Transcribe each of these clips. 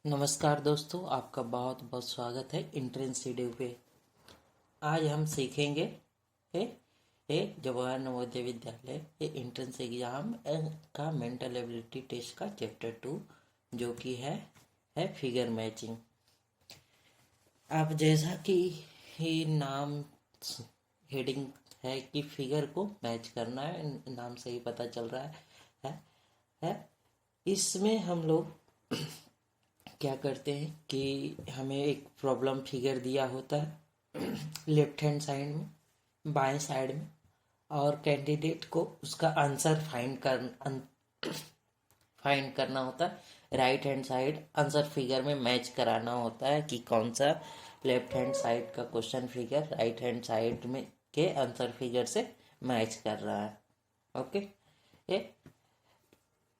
नमस्कार दोस्तों, आपका बहुत बहुत स्वागत है इंट्रेंस वीडियो पे। आज हम सीखेंगे ए, जवाहर नवोदय विद्यालय इंट्रेंस एग्जाम का मेंटल एबिलिटी टेस्ट का चैप्टर 2 जो कि है फिगर मैचिंग। अब जैसा कि ही नाम हेडिंग है कि फिगर को मैच करना है, नाम से ही पता चल रहा है, है? इसमें हम लोग क्या करते हैं कि हमें एक प्रॉब्लम फिगर दिया होता है लेफ्ट हैंड साइड में, बाएं साइड में, और कैंडिडेट को उसका आंसर फाइंड करना होता है। Right hand side answer figure में मैच कराना होता है कि कौन सा लेफ्ट हैंड साइड का question figure right hand side में के आंसर फिगर से मैच कर रहा है। ओके, ये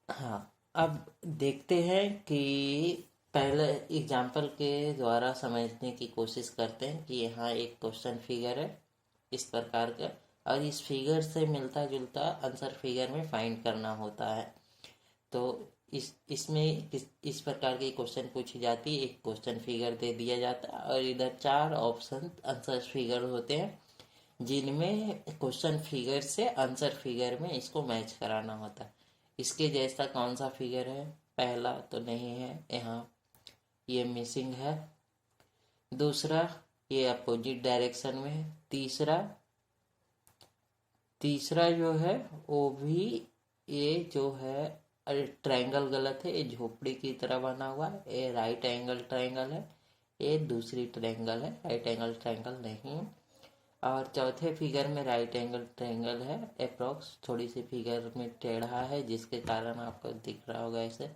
हाँ। अब देखते हैं कि पहले एग्जाम्पल के द्वारा समझने की कोशिश करते हैं कि यहाँ एक क्वेश्चन फिगर है इस प्रकार का, और इस फिगर से मिलता जुलता आंसर फिगर में फाइंड करना होता है। तो इसमें इस प्रकार के क्वेश्चन पूछी जाती है, एक क्वेश्चन फिगर दे दिया जाता है और इधर 4 ऑप्शन आंसर फिगर होते हैं जिनमें क्वेश्चन फिगर से आंसर फिगर में इसको मैच कराना होता है। इसके जैसा कौन सा फिगर है? पहला तो नहीं है, यहाँ ये मिसिंग है। दूसरा, ये अपोजिट डायरेक्शन में है। तीसरा जो है वो भी, ये जो है ट्रायंगल गलत है, ये झोपड़ी की तरह बना हुआ है, ये राइट एंगल ट्रायंगल है, ये दूसरी ट्रायंगल है, राइट एंगल ट्रायंगल नहीं है। और चौथे फिगर में राइट एंगल ट्रायंगल है, अप्रॉक्स थोड़ी सी फिगर में टेढ़ा है जिसके कारण आपको दिख रहा होगा ऐसे।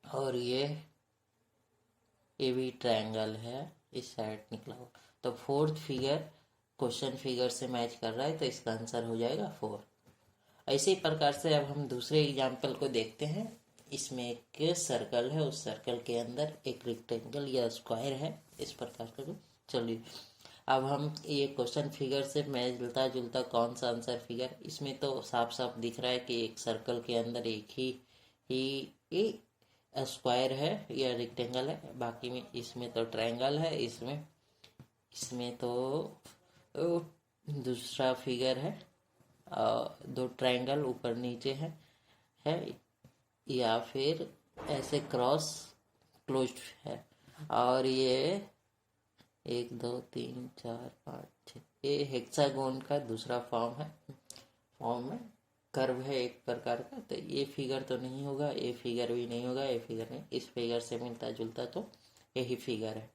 और ये भी ट्रायंगल है, इस साइड निकला हुआ। तो फोर्थ फिगर क्वेश्चन फिगर से मैच कर रहा है, तो इसका आंसर हो जाएगा 4। ऐसे ही प्रकार से अब हम दूसरे एग्जाम्पल को देखते हैं। इसमें एक सर्कल है, उस सर्कल के अंदर एक रेक्टेंगल या स्क्वायर है, इस प्रकार का। चलिए अब हम ये क्वेश्चन फिगर से मिलता जुलता कौन सा आंसर फिगर, इसमें तो साफ साफ दिख रहा है कि एक सर्कल के अंदर एक ही स्क्वायर है या रेक्टेंगल है, बाकी में इसमें तो ट्रायंगल है, इसमें तो दूसरा फिगर है, दो ट्रायंगल ऊपर नीचे है, या फिर ऐसे क्रॉस क्लोज्ड है। और ये 1 2 3 4 5 6, ये हेक्सागोन का दूसरा फॉर्म में कर्व है एक प्रकार का। तो ये फिगर तो नहीं होगा, ये फिगर भी नहीं होगा, ये फिगर नहीं, इस फिगर से मिलता जुलता तो यही फिगर है।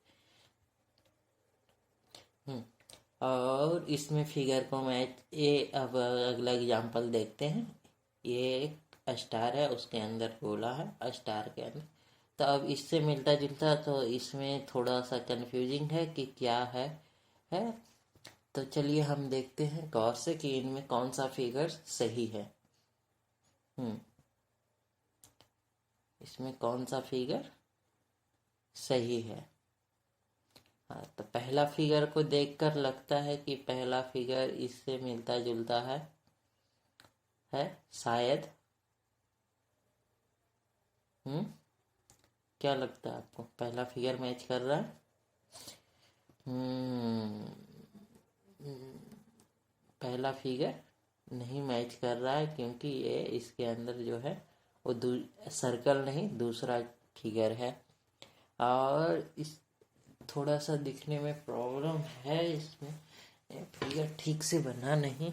और इसमें फिगर को मैच, ये अब अगला एग्जांपल देखते हैं। ये एक स्टार है, उसके अंदर गोला है, स्टार के अंदर। तो अब इससे मिलता जुलता, तो इसमें थोड़ा सा कंफ्यूजिंग है कि क्या है। तो चलिए हम देखते हैं गौर से कि इनमें कौन सा फिगर सही है। इसमें कौन सा फिगर सही है? हाँ, तो पहला फिगर को देखकर लगता है कि पहला फिगर इससे मिलता जुलता है शायद। क्या लगता है आपको, पहला फिगर मैच कर रहा है? पहला फिगर नहीं मैच कर रहा है क्योंकि ये इसके अंदर जो है वो सर्कल नहीं, दूसरा फिगर है। और इस थोड़ा सा दिखने में प्रॉब्लम है, इसमें फिगर ठीक से बना नहीं,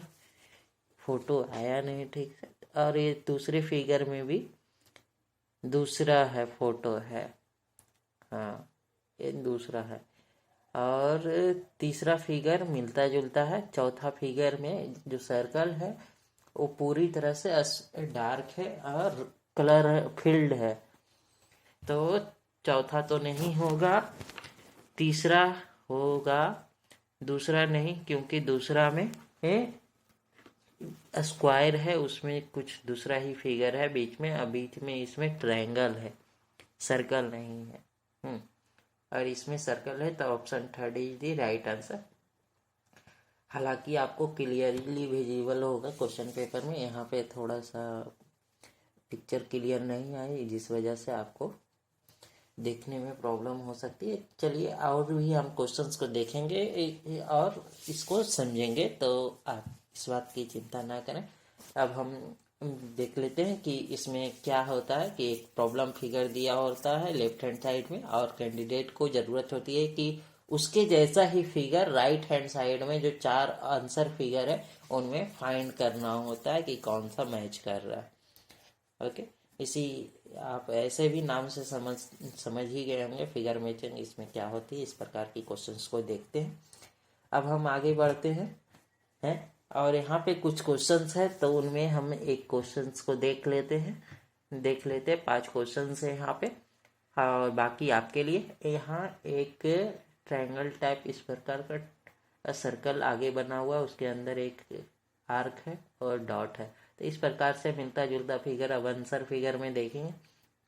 फोटो आया नहीं ठीक से। और ये दूसरे फिगर में भी दूसरा है, फोटो है, हाँ ये दूसरा है। और तीसरा फिगर मिलता जुलता है। चौथा फिगर में जो सर्कल है वो पूरी तरह से डार्क है और कलर फील्ड है, तो चौथा तो नहीं होगा, तीसरा होगा। दूसरा नहीं, क्योंकि दूसरा में स्क्वायर है, उसमें कुछ दूसरा ही फिगर है बीच में, अब बीच में इसमें ट्रायंगल है, सर्कल नहीं है। और इसमें सर्कल है, तो option 3 is the right answer. हालांकि आपको क्लियरली विजिबल होगा क्वेश्चन पेपर में, यहाँ पे थोड़ा सा पिक्चर क्लियर नहीं आई जिस वजह से आपको देखने में प्रॉब्लम हो सकती है। चलिए और भी हम क्वेश्चंस को देखेंगे और इसको समझेंगे, तो आप इस बात की चिंता ना करें। अब हम देख लेते हैं कि इसमें क्या होता है कि एक प्रॉब्लम फिगर दिया होता है लेफ्ट हैंड साइड में, और कैंडिडेट को ज़रूरत होती है कि उसके जैसा ही फिगर राइट हैंड साइड में जो 4 आंसर फिगर है उनमें फाइंड करना होता है कि कौन सा मैच कर रहा है। ओके, इसी आप ऐसे भी नाम से समझ ही गए होंगे फिगर मैचिंग इसमें क्या होती है। इस प्रकार की क्वेश्चंस को देखते हैं। अब हम आगे बढ़ते हैं और यहाँ पे कुछ क्वेश्चंस है, तो उनमें हम एक क्वेश्चंस को देख लेते हैं। 5 क्वेश्चंस है यहाँ पे, और बाकी आपके लिए। यहाँ एक ट्रायंगल टाइप इस प्रकार का सर्कल आगे बना हुआ है, उसके अंदर एक आर्क है और डॉट है। तो इस प्रकार से मिलता जुलता फिगर अब आंसर फिगर में देखेंगे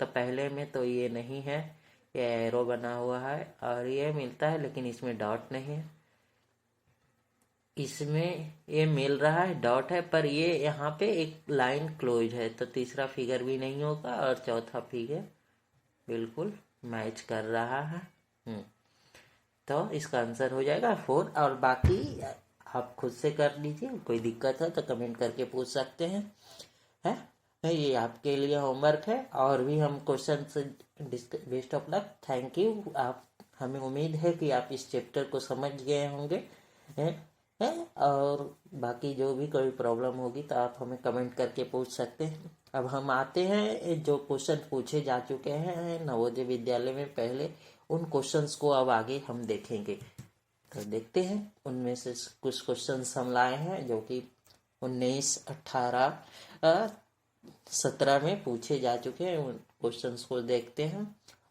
तो पहले में तो ये नहीं है, ये एरो बना हुआ है और ये मिलता है, लेकिन इसमें डॉट नहीं है। इसमें ये मिल रहा है, डॉट है, पर ये यहाँ पे एक लाइन क्लोज है, तो तीसरा फिगर भी नहीं होगा और चौथा फिगर बिल्कुल मैच कर रहा है। तो इसका आंसर हो जाएगा 4। और बाकी आप खुद से कर लीजिए, कोई दिक्कत है तो कमेंट करके पूछ सकते हैं। है ये आपके लिए होमवर्क है, और भी हम question best of luck. Thank you. आप हमें उम्मीद है कि आप इस चैप्टर को समझ गए होंगे है, और बाकी जो भी कोई प्रॉब्लम होगी तो आप हमें कमेंट करके पूछ सकते हैं। अब हम आते हैं जो क्वेश्चन पूछे जा चुके हैं नवोदय विद्यालय में पहले, उन क्वेश्चंस को अब आगे हम देखेंगे। तो देखते हैं, उनमें से कुछ क्वेश्चंस हम लाए हैं जो कि 19, 18, 17 में पूछे जा चुके हैं। उन क्वेश्चंस को देखते हैं,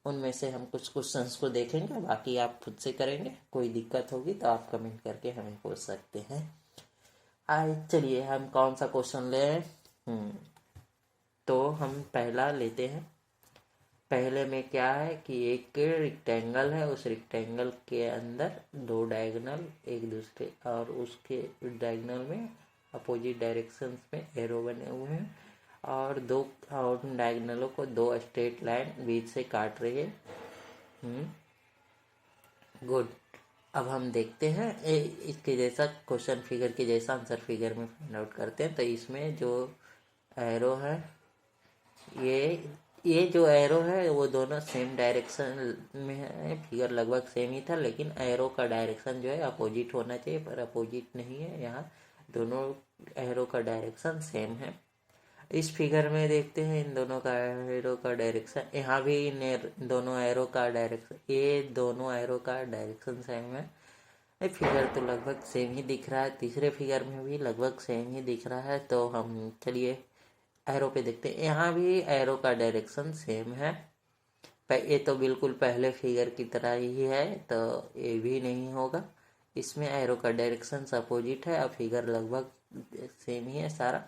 उनमें से हम कुछ क्वेश्चंस को देखेंगे, बाकी आप खुद से करेंगे। कोई दिक्कत होगी तो आप कमेंट करके हमें पूछ सकते हैं। आइए चलिए हम कौन सा क्वेश्चन ले, तो हम पहला लेते हैं। पहले में क्या है कि एक रेक्टेंगल है, उस रेक्टेंगल के अंदर 2 डायगोनल एक दूसरे और उसके डायगोनल में अपोजिट डायरेक्शंस में एरो बने हुए हैं, और दो और डायगोनलों को 2 स्ट्रेट लाइन बीच से काट रही है। गुड। अब हम देखते हैं इसके जैसा क्वेश्चन फिगर के जैसा आंसर फिगर में फाइंड आउट करते हैं। तो इसमें जो एरो है, ये जो एरो है वो दोनों सेम डायरेक्शन में है। फिगर लगभग सेम ही था, लेकिन एरो का डायरेक्शन जो है अपोजिट होना चाहिए, पर अपोजिट नहीं है। यहाँ दोनों एरो का डायरेक्शन सेम है। इस फिगर में देखते हैं इन दोनों का एरो का डायरेक्शन, यहाँ भी इन दोनों एरो का डायरेक्शन, ये दोनों एरो का डायरेक्शन सेम है। ये फिगर तो लगभग सेम ही दिख रहा है, तीसरे फिगर में भी लगभग सेम ही दिख रहा है। तो हम चलिए एरो पे देखते हैं, यहाँ भी एरो का डायरेक्शन सेम है। ये तो बिल्कुल पहले फिगर की तरह ही है, तो ये भी नहीं होगा। इसमें एरो का डायरेक्शन अपोजिट है और फिगर लगभग सेम ही है सारा।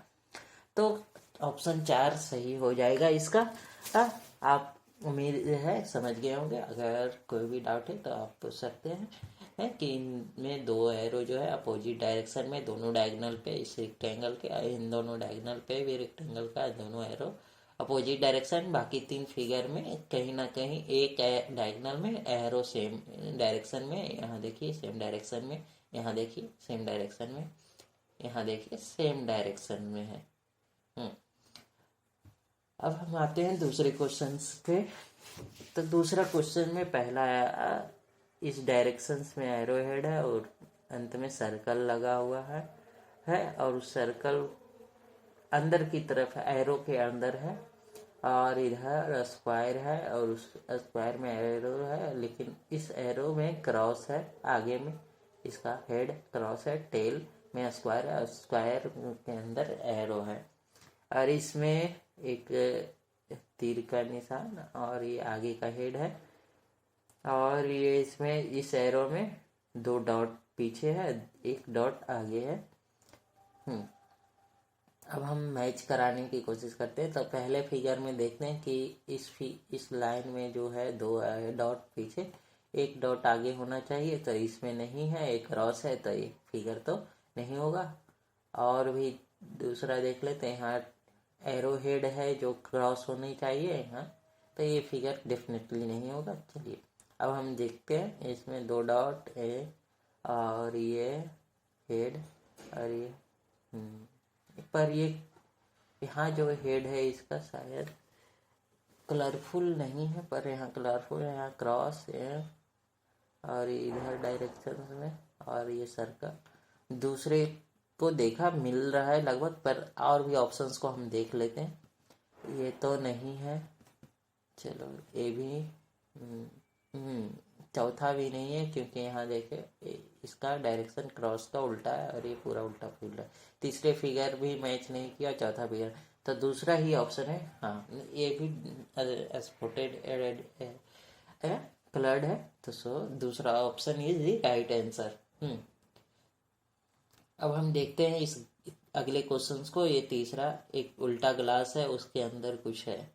तो ऑप्शन 4 सही हो जाएगा इसका। आप उम्मीद है समझ गए होंगे। अगर कोई भी डाउट है तो आप पूछ सकते हैं कि इनमें 2 एरो जो है अपोजिट डायरेक्शन में दोनों डायगोनल पे, इस रेक्टेंगल के इन दोनों डायगोनल पे भी रेक्टेंगल का दोनों एरो अपोजिट डायरेक्शन, बाकी 3 फिगर में कहीं ना कहीं एक डायगोनल में एरो सेम डायरेक्शन में, यहाँ देखिए सेम डायरेक्शन में, यहाँ देखिए सेम डायरेक्शन में, यहाँ देखिए सेम डायरेक्शन में है। अब हम आते हैं दूसरे क्वेश्चंस पे। तो दूसरा क्वेश्चन में पहला इस डायरेक्शंस में एरो हेड है और अंत में सर्कल लगा हुआ है और उस सर्कल अंदर की तरफ एरो के अंदर है, और इधर स्क्वायर है और उस स्क्वायर में एरो है, लेकिन इस एरो में क्रॉस है। आगे में इसका हेड क्रॉस है, टेल में स्क्वायर है, स्क्वायर के अंदर एरो है, और इसमें एक तीर का निशान, और ये आगे का हेड है, और ये इसमें इस एरो में 2 डॉट पीछे है, 1 डॉट आगे है। अब हम मैच कराने की कोशिश करते हैं। तो पहले फिगर में देखते हैं कि इस लाइन में जो है 2 डॉट पीछे, 1 डॉट आगे होना चाहिए, तो इसमें नहीं है, एक क्रॉस है, तो ये फिगर तो नहीं होगा। और भी दूसरा देख लेते हैं, यहाँ एरो हेड है जो क्रॉस होनी चाहिए यहाँ, तो तो ये फिगर डेफिनेटली नहीं होगा। चलिए अब हम देखते हैं, इसमें 2 डॉट है और ये हेड और ये पर ये यहाँ जो हेड है इसका शायद कलरफुल नहीं है, पर यहाँ कलरफुल है, यहाँ क्रॉस है और इधर डायरेक्शन में और ये सर्कल दूसरे को देखा मिल रहा है लगभग, पर और भी ऑप्शंस को हम देख लेते हैं। ये तो नहीं है, चलो ये भी चौथा भी नहीं है क्योंकि यहाँ देखे इसका डायरेक्शन क्रॉस का उल्टा है और ये पूरा उल्टा फूल है। तीसरे फिगर भी मैच नहीं किया, चौथा फिगर, तो दूसरा ही ऑप्शन है। हाँ ये भी स्पॉटेड कलर्ड है, तो सो दूसरा option is the right answer. अब हम देखते हैं इस अगले क्वेश्चंस को। ये तीसरा एक उल्टा ग्लास है, उसके अंदर कुछ है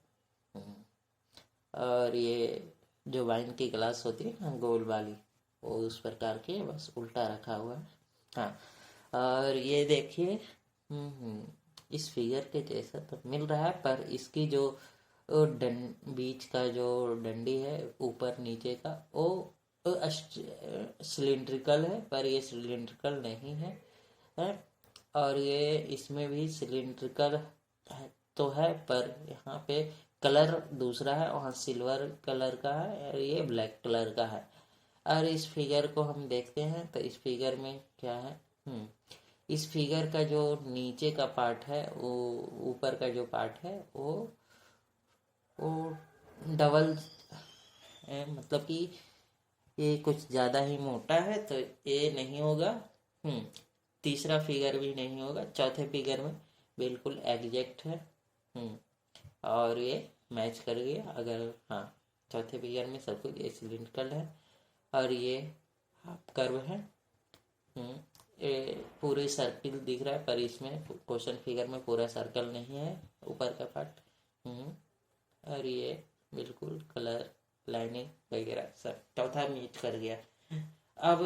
और ये जो वाइन की ग्लास होती है ना गोल वाली, वो उस प्रकार की बस उल्टा रखा हुआ है। हाँ और ये देखिए इस फिगर के जैसा तो मिल रहा है, पर इसकी जो बीच का जो डंडी है ऊपर नीचे का वो सिलिंड्रिकल है, पर ये सिलिंड्रिकल नहीं है, और ये इसमें भी सिलिंड्रिकल तो है, पर यहाँ पे कलर दूसरा है, वहाँ सिल्वर कलर का है और ये ब्लैक कलर का है। और इस फिगर को हम देखते हैं तो इस फिगर में क्या है, इस फिगर का जो नीचे का पार्ट है वो ऊपर का जो पार्ट है वो डबल मतलब कि ये कुछ ज़्यादा ही मोटा है, तो ये नहीं होगा। तीसरा फिगर भी नहीं होगा, चौथे फिगर में बिल्कुल एग्जैक्ट है और ये मैच कर गया। अगर हाँ चौथे फिगर में सब कुछ ये सिलिंड्रिकल है और ये हाफ कर्व है, ये पूरे सर्किल दिख रहा है, पर इसमें क्वेश्चन फिगर में पूरा सर्कल नहीं है ऊपर का पार्ट, और ये बिल्कुल कलर लाइनिंग वगैरह सब चौथा मैच कर गया। अब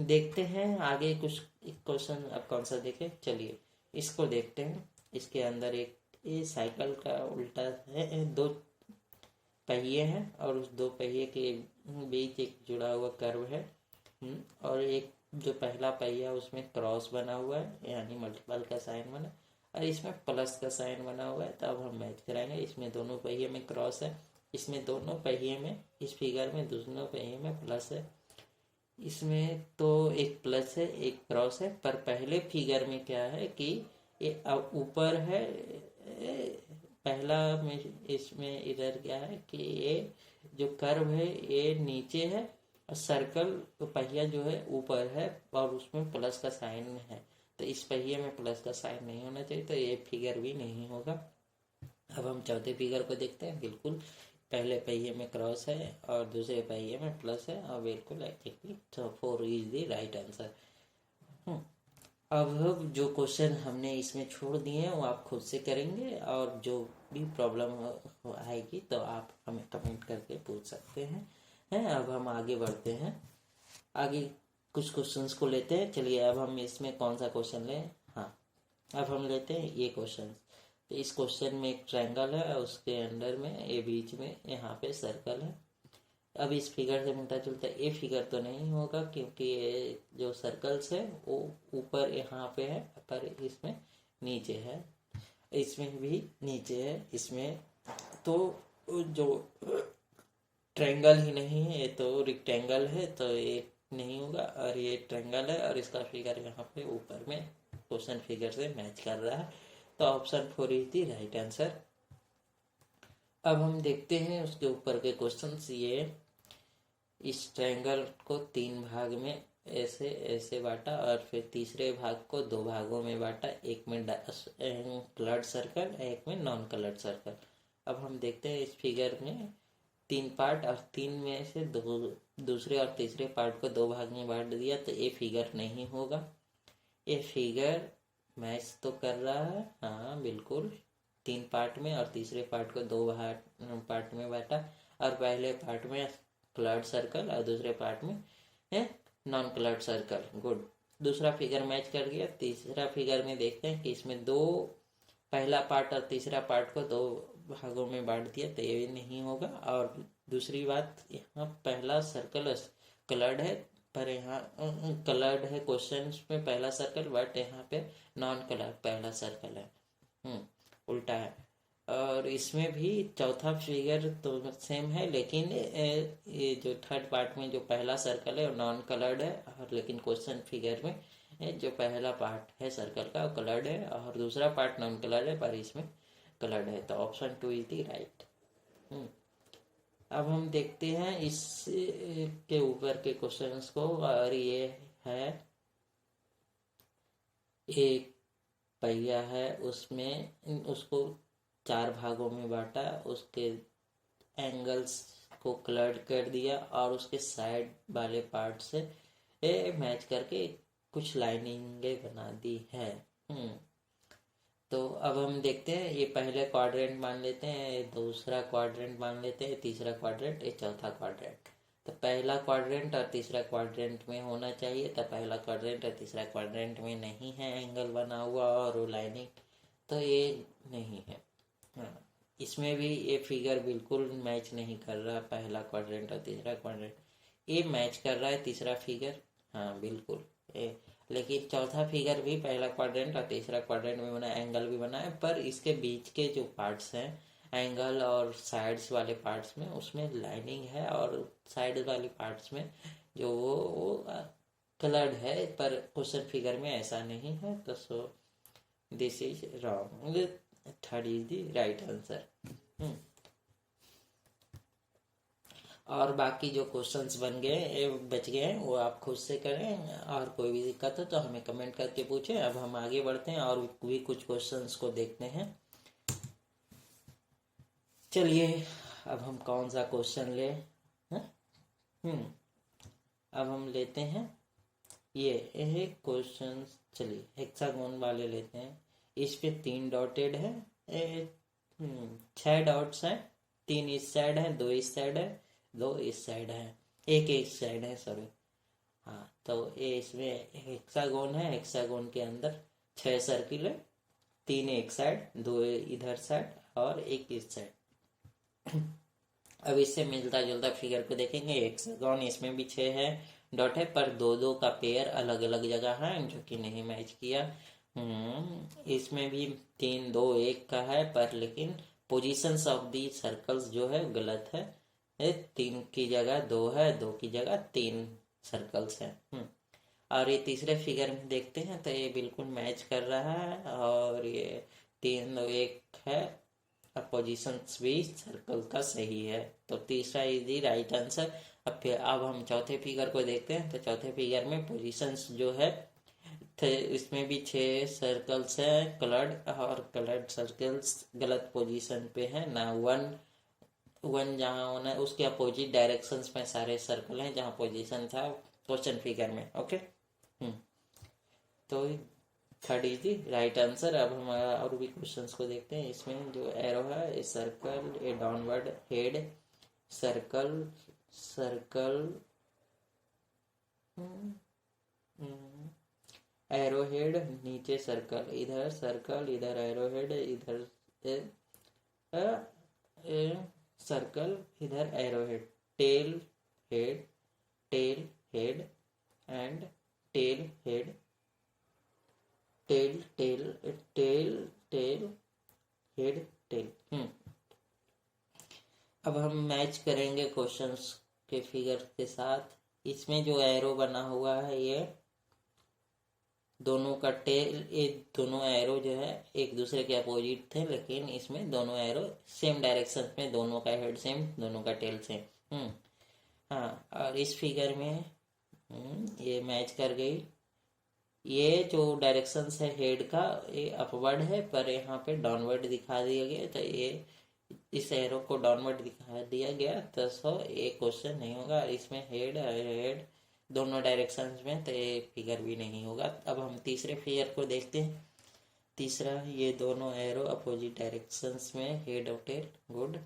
देखते हैं आगे कुछ क्वेश्चन। अब कौन सा देखें, चलिए इसको देखते हैं। इसके अंदर एक ये साइकिल का उल्टा है, 2 पहिए हैं और उस 2 पहिए के बीच एक जुड़ा हुआ कर्व है, और एक जो पहला पहिया उसमें क्रॉस बना हुआ है यानी मल्टीपल का साइन बना, और इसमें प्लस का साइन बना हुआ है। तो अब हम मैच कराएंगे। इसमें दोनों पहिए में क्रॉस है, इसमें दोनों पहिए में, इस फिगर में दोनों पहिए में प्लस है, इसमें तो एक प्लस है एक क्रॉस है, पर पहले फिगर में क्या है कि ये ऊपर है पहला में, इसमें इधर क्या है कि ये जो कर्व है ये नीचे है और सर्कल तो पहिया जो है ऊपर है और उसमें प्लस का साइन है, तो इस पहिए में प्लस का साइन नहीं होना चाहिए, तो ये फिगर भी नहीं होगा। अब हम चौथे फिगर को देखते हैं। बिल्कुल पहले पहिए में क्रॉस है और दूसरे पहिए में प्लस है और बिल्कुल actually 4 is the right answer. अब जो क्वेश्चन हमने इसमें छोड़ दिए हैं वो आप खुद से करेंगे, और जो भी प्रॉब्लम आएगी तो आप हमें कमेंट करके पूछ सकते हैं। अब हम आगे बढ़ते हैं, आगे कुछ क्वेश्चंस को लेते हैं। चलिए अब हम इसमें कौन सा क्वेश्चन लें। हाँ अब हम लेते हैं ये क्वेश्चन। इस क्वेश्चन में एक ट्रायंगल है, उसके अंदर में ये बीच में यहाँ पे सर्कल है। अब इस फिगर से मिलता जुलता ये फिगर तो नहीं होगा क्योंकि ये जो सर्कल्स है वो ऊपर यहाँ पे है, पर इसमें नीचे है, इसमें भी नीचे है, इसमें तो जो ट्रायंगल ही नहीं है, ये तो रेक्टेंगल है, तो ये नहीं होगा, और ये ट्रायंगल है और इसका फिगर यहाँ पे ऊपर में क्वेश्चन फिगर से मैच कर रहा है, तो option 4 is the right answer. अब हम देखते हैं उसके ऊपर के क्वेश्चंस। ये इस ट्रायंगल को 3 भाग में ऐसे ऐसे बांटा और फिर तीसरे भाग को 2 भागों में बांटा, एक में कलर्ड सर्कल, एक में नॉन कलर्ड सर्कल। अब हम देखते हैं इस फिगर में 3 पार्ट और 3 में से दूसरे और तीसरे पार्ट को 2 भाग में बांट दिया, तो ये फिगर नहीं होगा। ये फिगर मैच तो कर रहा है, हाँ बिल्कुल 3 पार्ट में और तीसरे पार्ट को 2 पार्ट में बांटा, और पहले पार्ट में कलर्ड सर्कल और दूसरे पार्ट में है नॉन कलर्ड सर्कल। गुड, दूसरा फिगर मैच कर गया। तीसरा फिगर में देखते हैं कि इसमें 2 पहला पार्ट और तीसरा पार्ट को दो भागों में बांट दिया तो ये नहीं होगा। और दूसरी बात, यहाँ पहला सर्कल कलर्ड है, पर यहाँ कलर्ड है क्वेश्चन में पहला सर्कल, बट यहाँ पे नॉन कलर पहला सर्कल है, उल्टा है। और इसमें भी चौथा फिगर तो सेम है, लेकिन ये जो थर्ड पार्ट में जो पहला सर्कल है वो नॉन कलर्ड है, और लेकिन क्वेश्चन फिगर में जो पहला पार्ट है सर्कल का वो कलर्ड है और दूसरा पार्ट नॉन कलर्ड है, पर इसमें कलर्ड है। तो ऑप्शन 2 इज द राइट। अब हम देखते हैं इस के ऊपर के क्वेश्चंस को, और ये है एक पहिया है, उसमें उसको 4 भागों में बांटा, उसके एंगल्स को कलर्ड कर दिया और उसके साइड वाले पार्ट से मैच करके कुछ लाइनिंगें बना दी है। तो अब हम देखते हैं, ये पहले क्वाड्रेंट मान लेते हैं, ये दूसरा क्वाड्रेंट मान लेते हैं, तीसरा क्वाड्रेंट, ये चौथा क्वाड्रेंट। तो पहला क्वाड्रेंट और तीसरा क्वाड्रेंट में होना चाहिए, तो पहला क्वाड्रेंट और तीसरा क्वाड्रेंट में नहीं है एंगल बना हुआ और वो लाइनिंग, तो ये नहीं है। हाँ, इसमें भी ये फिगर बिल्कुल मैच नहीं कर रहा, पहला क्वाड्रेंट और तीसरा क्वाड्रेंट। ये मैच कर रहा है तीसरा फिगर, हाँ बिल्कुल। लेकिन चौथा फिगर भी पहला क्वाड्रेंट और तीसरा क्वाड्रेंट में बना, एंगल भी बना है, पर इसके बीच के जो पार्ट्स हैं एंगल और साइड्स वाले पार्ट्स में, उसमें लाइनिंग है, और साइड वाले पार्ट्स में जो वो कलर्ड है, पर क्वेश्चन फिगर में ऐसा नहीं है। तो so this is wrong, third is the right answer. और बाकी जो क्वेश्चंस बन गए बच गए हैं वो आप खुद से करें, और कोई भी दिक्कत हो तो हमें कमेंट करके पूछें। अब हम आगे बढ़ते हैं और भी कुछ क्वेश्चंस को देखते हैं। चलिए, अब हम कौन सा क्वेश्चन ले, अब हम लेते हैं ये क्वेश्चन, चलिए हेक्सागोन वाले लेते हैं। इस पे 3 डॉटेड है, 6 डॉट्स हैं, 3 इस साइड है, 2 इस साइड है, 2 इस साइड है, एक इस साइड है, सॉरी। हाँ, तो ये इसमें हेक्सागोन है, हेक्सागोन के अंदर 6 सर्किल है, 3 एक साइड, 2 इधर साइड और एक इस साइड। अब इससे मिलता जुलता फिगर को देखेंगे। हेक्सागोन, इसमें भी 6 है डॉट है, पर 2-2 का पेयर अलग अलग जगह है जो कि नहीं मैच किया। इसमें भी 3-2-1 का है, पर लेकिन पोजीशंस ऑफ दी सर्कल्स जो है गलत है। 3 की जगह 2 है, 2 की जगह 3 सर्कल्स है। और ये तीसरे फिगर में देखते हैं तो ये बिल्कुल मैच कर रहा है, और ये 3-2-1 है, पोजीशंस भी सर्कल का सही है। तो तीसरा इज दी राइट आंसर। अब हम चौथे फिगर को देखते हैं। तो चौथे फिगर में पोजीशंस जो है, इसमें भी 6 सर्कल्स हैं कलर्ड, और कलर्ड सर्कल्स गलत पोजीशन पे है ना। 1 जहाँ होना है उसके अपोजिट डायरेक्शंस में सारे सर्कल हैं जहाँ पोजीशन था क्वेश्चन फिगर में। ओके, तो third is the right answer. अब हम और भी क्वेश्चंस को देखते हैं। इसमें जो एरो है, circle, a downward head, circle circle, arrow head, नीचे सर्कल, इधर एरो हेड, इधर सर्कल, इधर arrow head, tail head, tail head and tail head, tail tail tail tail head tail. अब हम मैच करेंगे क्वेश्चंस के फिगर के साथ। इसमें जो एरो बना हुआ है, ये दोनों का टेल, ये दोनों एरो जो है एक दूसरे के अपोजिट थे, लेकिन इसमें दोनों एरो सेम डायरेक्शन में, दोनों का हेड सेम, दोनों का टेल सेम। हाँ, और इस फिगर में ये मैच कर गई। ये जो डायरेक्शंस है हेड का, ये अपवर्ड है, पर यहाँ पे डाउनवर्ड दिखा दिया गया, तो ये इस एरो को डाउनवर्ड दिखा दिया गया, तो सो ये क्वेश्चन नहीं होगा। इसमें हेड दोनों डायरेक्शंस में, तो ये फिगर भी नहीं होगा। अब हम तीसरे फिगर को देखते हैं। तीसरा, ये दोनों एरो अपोजिट डायरेक्शंस में, हेड और टेल, गुड।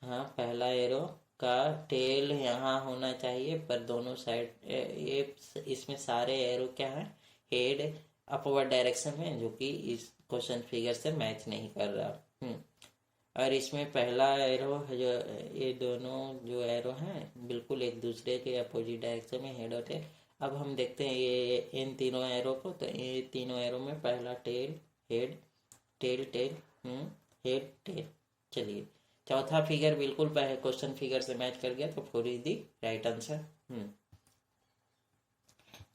हाँ, पहला एरो का टेल यहाँ होना चाहिए, पर दोनों साइड ये इसमें सारे एरो क्या है, हेड अपवर्ड डायरेक्शन में, जो कि इस क्वेश्चन फिगर से मैच नहीं कर रहा। और इसमें पहला एरो है जो, ये दोनों जो एरो हैं बिल्कुल एक दूसरे के अपोजिट डायरेक्शन में हेड और टेल। अब हम देखते हैं ये इन तीनों एरो को, तो ये तीनों एरो में पहला tell head tail tail head tell. चलिए चौथा फिगर बिल्कुल पहले क्वेश्चन फिगर से मैच कर गया, तो 4 इज दी राइट आंसर।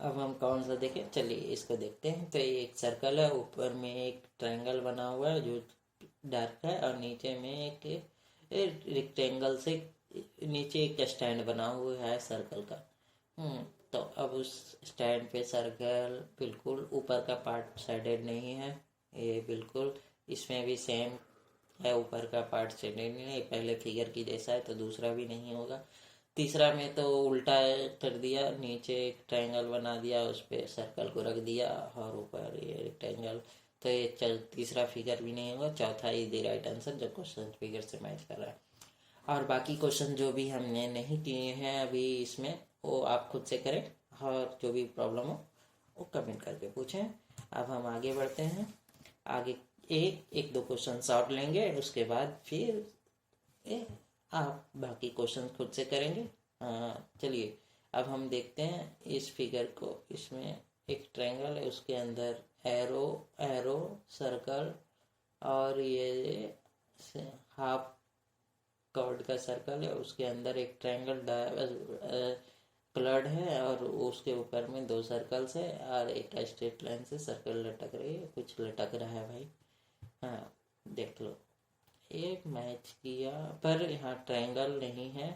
अब हम कौन सा देखें, चलिए इसको देखते हैं। तो ये एक सर्कल है, ऊपर में एक ट्रायंगल बना हुआ है जो डार्क है, और नीचे में एक रेक्टेंगल से नीचे एक स्टैंड बना हुआ है सर्कल का। तो अब उस स्टैंड पे सर्कल बिल्कुल ऊपर का पार्ट साइडेड नहीं है, ये बिल्कुल इसमें भी सेम है, ऊपर का पार्ट साइडेड नहीं है, पहले फिगर की जैसा है, तो दूसरा भी नहीं होगा। तीसरा में तो उल्टा कर दिया, नीचे एक ट्रायंगल बना दिया, उस पर सर्कल को रख दिया और ऊपर ये रेक्टेंगल, तो ये तीसरा फिगर भी नहीं होगा। चौथा इज द राइट आंसर जो क्वेश्चन फिगर से मैच कर रहा है। और बाकी क्वेश्चन जो भी हमने नहीं किए हैं अभी इसमें, वो आप खुद से करें, और जो भी प्रॉब्लम हो वो कमेंट करके पूछें। अब हम आगे बढ़ते हैं। आगे एक दो क्वेश्चन शॉर्ट लेंगे, उसके बाद फिर आप बाकी क्वेश्चन खुद से करेंगे। चलिए अब हम देखते हैं इस फिगर को। इसमें एक ट्रायंगल है, उसके अंदर एरो सर्कल और ये हाफ कर्ड का सर्कल है, उसके अंदर एक ट्रायंगल कलर्ड है, और उसके ऊपर में 2 सर्कल्स है, और एक स्ट्रेट लाइन से सर्कल लटक रही है, कुछ लटक रहा है भाई। हाँ देख लो, एक मैच किया पर यहाँ ट्रायंगल नहीं है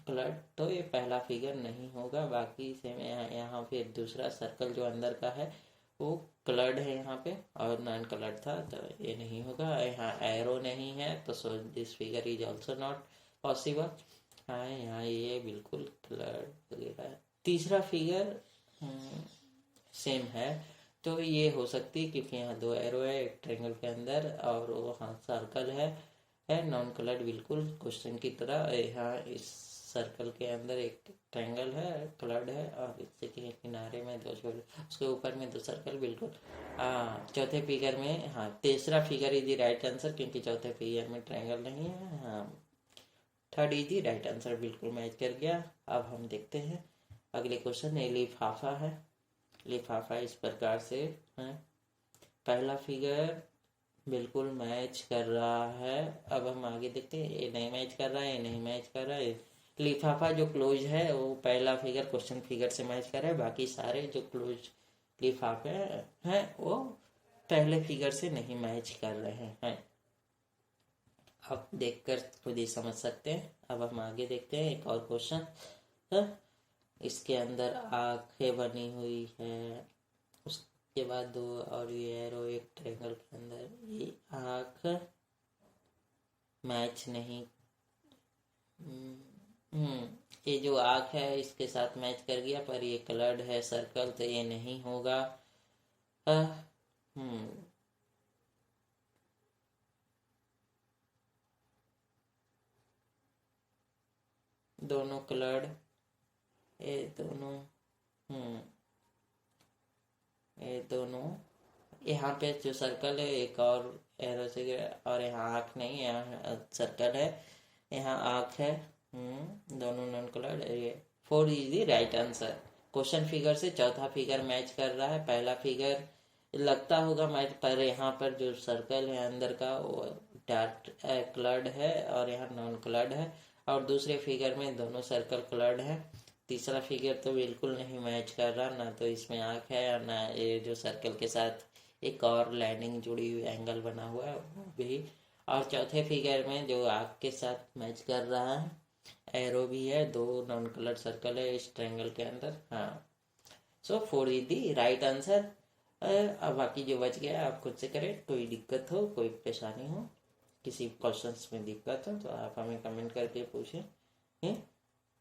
कलर्ड, तो ये पहला फिगर नहीं होगा। बाकी से यहाँ पे दूसरा सर्कल जो अंदर का है वो कलर्ड है यहाँ पे, और नॉन कलर्ड था, तो ये नहीं होगा। यहाँ एरो नहीं है, तो so this figure is also not possible. हाँ यहाँ ये बिल्कुल कलर्ड वगैरह है। तीसरा फिगर सेम है, तो ये हो सकती है क्योंकि यहाँ 2 एरो है एक ट्रायंगल के अंदर, और वहाँ सर्कल है नॉन कलर्ड बिल्कुल क्वेश्चन की तरह। यहाँ इस सर्कल के अंदर एक ट्रायंगल है कलर्ड है, और इससे के किनारे में 2 छोटे, उसके ऊपर में 2 सर्कल बिल्कुल। चौथे फिगर में, हाँ तीसरा figure is the right answer, क्योंकि चौथे फिगर में ट्रायंगल नहीं है। हाँ third is the right answer, बिल्कुल मैच कर गया। अब हम देखते हैं अगले क्वेश्चन। ये लिफाफा है, लिफाफा इस प्रकार से है। पहला फिगर बिल्कुल मैच कर रहा है। अब हम आगे देखते हैं, ये नहीं मैच कर रहा है, ये नहीं मैच कर रहा है। लिफाफा जो क्लोज है वो पहला फिगर क्वेश्चन फिगर से मैच कर रहा है, बाकी सारे जो क्लोज लिफाफे हैं वो पहले फिगर से नहीं मैच कर रहे हैं। अब देखकर खुद ही समझ सकते हैं। अब हम आगे देखते हैं एक और क्वेश्चन। इसके अंदर आंखें बनी हुई है, उसके बाद 2 और ये एरो एक ट्रायंगल के अंदर, ये आंख मैच नहीं। ये जो आंख है इसके साथ मैच कर गया, पर ये कलर्ड है सर्कल, तो ये नहीं होगा। दोनों कलर्ड, ये दोनों ये दोनों, यहाँ पे जो सर्कल है एक और एरो से, और यहाँ आँख नहीं, यहाँ सर्कल है, यहाँ आँख है। दोनों नॉन कलर्ड। ये 4 is the right answer. Question figure से चौथा फिगर मैच कर रहा है, पहला फिगर लगता होगा मैच, पर यहाँ पर जो सर्कल है अंदर का वो डार्क कलर्ड है, और यहाँ नॉन कलर्ड है, और दूसरे फिगर में दोनों सर्कल कलर्ड है। तीसरा फिगर तो बिल्कुल नहीं मैच कर रहा, ना तो इसमें आँख है और ना ये जो सर्कल के साथ एक और लाइनिंग जुड़ी हुई एंगल बना हुआ है वो भी। और चौथे फिगर में जो आँख के साथ मैच कर रहा है, एरो भी है, 2 नॉन कलर सर्कल है इस ट्रायंगल के अंदर। हाँ सो 4 इज दी राइट आंसर। अब बाकी जो बच गया आप खुद से करें। कोई दिक्कत हो, कोई परेशानी हो, किसी क्वेश्चंस में दिक्कत हो तो आप हमें कमेंट करके पूछें।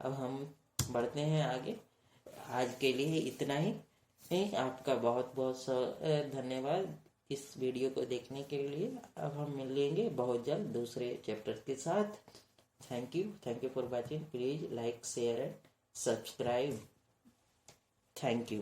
अब हम बढ़ते हैं आगे। आज के लिए इतना ही। आपका बहुत बहुत धन्यवाद इस वीडियो को देखने के लिए। अब हम मिलेंगे बहुत जल्द दूसरे चैप्टर के साथ। Thank you for watching. Please like share and subscribe. Thank you.